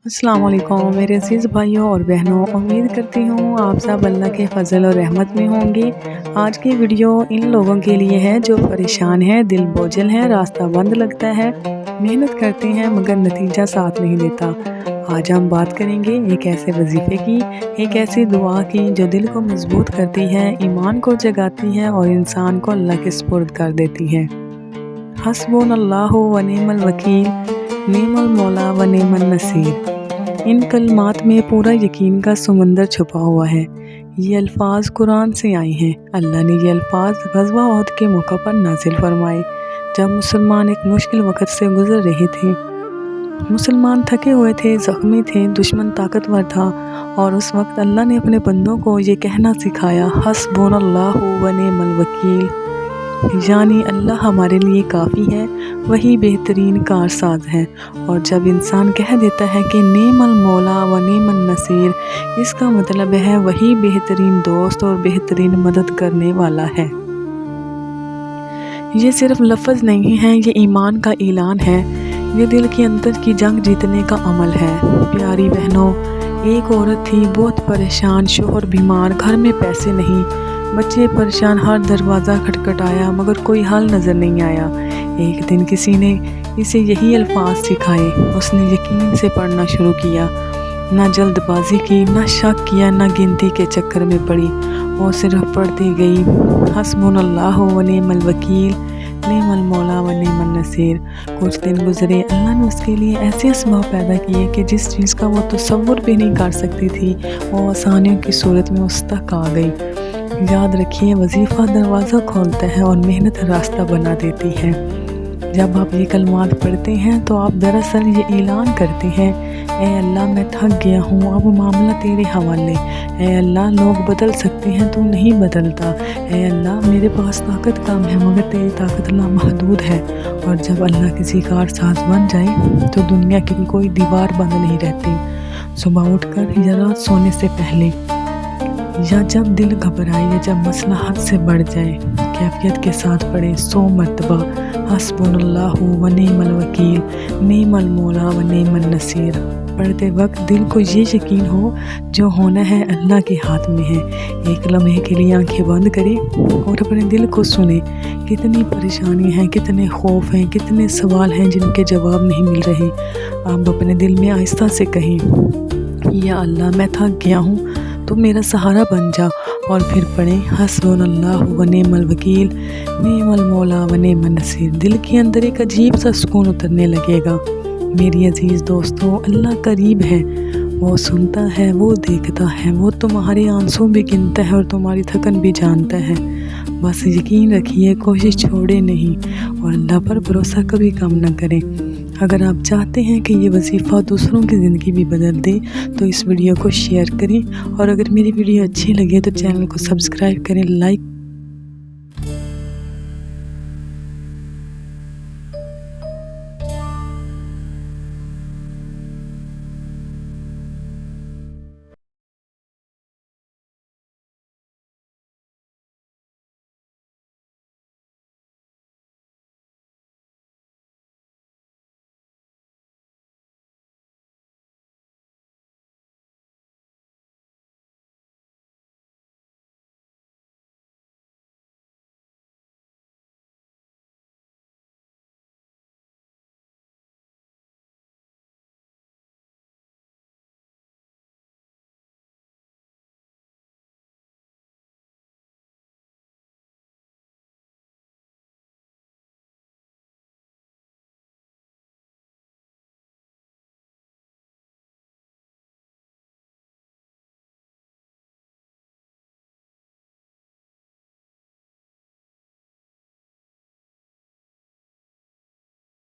अस्सलाम वालेकुम मेरे अज़ीज़ भाइयों और बहनों, उम्मीद करती हूँ आप सब अल्लाह के फ़ज़ल और रहमत में होंगे। आज की वीडियो इन लोगों के लिए है जो परेशान हैं, दिल बोझल है, रास्ता बंद लगता है, मेहनत करते हैं मगर नतीजा साथ नहीं देता। आज हम बात करेंगे एक ऐसे वजीफ़े की, एक ऐसी दुआ की जो दिल को मजबूत करती है, ईमान को जगाती है और इंसान को अल्लाह के सुपुर्द कर देती है। हस्बुनल्लाहु व निअमल वकील, निअमल मौला व निअमन नसीर। इन कलमात में पूरा यकीन का समंदर छुपा हुआ है। ये अल्फाज कुरान से आए हैं। अल्लाह ने ये अल्फाज ग़ज़वा उहद के मौका पर नाजिल फरमाए, जब मुसलमान एक मुश्किल वक़्त से गुज़र रहे थे। मुसलमान थके हुए थे, ज़ख्मी थे, दुश्मन ताकतवर था और उस वक्त अल्लाह ने अपने बंदों को ये कहना सिखाया, हस्बुनल्लाहु व निअमल वकील, यानी अल्लाह हमारे लिए काफ़ी है, वही बेहतरीन कारसाज है। और जब इंसान कह देता है कि नेमल मौला व नेमन नसीर, इसका मतलब है वही बेहतरीन दोस्त और बेहतरीन मदद करने वाला है। ये सिर्फ लफ्ज़ नहीं है, ये ईमान का ऐलान है, ये दिल के अंदर की जंग जीतने का अमल है। प्यारी बहनों, एक औरत थी बहुत परेशान, शोहर बीमार, घर में पैसे नहीं, बच्चे परेशान, हर दरवाज़ा खटखटाया मगर कोई हल नज़र नहीं आया। एक दिन किसी ने इसे यही अल्फाज सिखाए, उसने यकीन से पढ़ना शुरू किया, ना जल्दबाजी की, ना शक किया, ना गिनती के चक्कर में पड़ी, वो सिर्फ पढ़ती गई, हस्बुनल्लाहु व निअमल वकील, निअमल मौला व निअमन नसीर। कुछ दिन गुजरे, अल्लाह ने उसके लिए ऐसे असबाब पैदा किए कि जिस चीज़ का वो तसव्वुर भी नहीं कर सकती थी, वो आसानियों की सूरत में उस तक आ गई। याद रखिए, वजीफ़ा दरवाज़ा खोलता है और मेहनत रास्ता बना देती है। जब आप ये कलमात पढ़ते हैं तो आप दरअसल ये ऐलान करते हैं, ऐ अल्लाह मैं थक गया हूँ, अब मामला तेरे हवाले। ऐ अल्लाह लोग बदल सकते हैं, तू नहीं बदलता। ऐ अल्लाह मेरे पास ताकत कम है मगर तेरी ताकत लामहदूद है। और जब अल्लाह किसी कारसाज बन जाए तो दुनिया की कोई दीवार बंद नहीं रहती। सुबह उठकर या रात सोने से पहले, या जब दिल घबराए, या जब मसला हद से बढ़ जाए, कैफियत के साथ पढ़े 100 मरतबा, हस्बुनल्लाहु व निअमल वकील, निअमल मौला व निअमन नसीर। पढ़ते वक्त दिल को ये यकीन हो, जो होना है अल्लाह के हाथ में है। एक लम्हे के लिए आंखें बंद करें और अपने दिल को सुने, कितनी परेशानियां हैं, कितने खौफ हैं, कितने सवाल हैं जिनके जवाब नहीं मिल रहे। आप अपने दिल में आहिस्ता से कहें, या अल्लाह मैं थक गया हूँ, तो मेरा सहारा बन जा। और फिर पढ़ें, हस्बुनल्लाहु व निअमल वकील, निअमल मौला व निअमन नसीर। दिल के अंदर एक अजीब सा सुकून उतरने लगेगा। मेरी अजीज़ दोस्तों, अल्लाह करीब है, वो सुनता है, वो देखता है, वो तुम्हारे आंसू भी गिनता है और तुम्हारी थकन भी जानता है। बस यकीन रखिए, कोशिश छोड़े नहीं और अल्लाह पर भरोसा कभी कम न करें। अगर आप चाहते हैं कि ये वजीफ़ा दूसरों की ज़िंदगी भी बदल दे तो इस वीडियो को शेयर करें, और अगर मेरी वीडियो अच्छी लगे तो चैनल को सब्सक्राइब करें, लाइक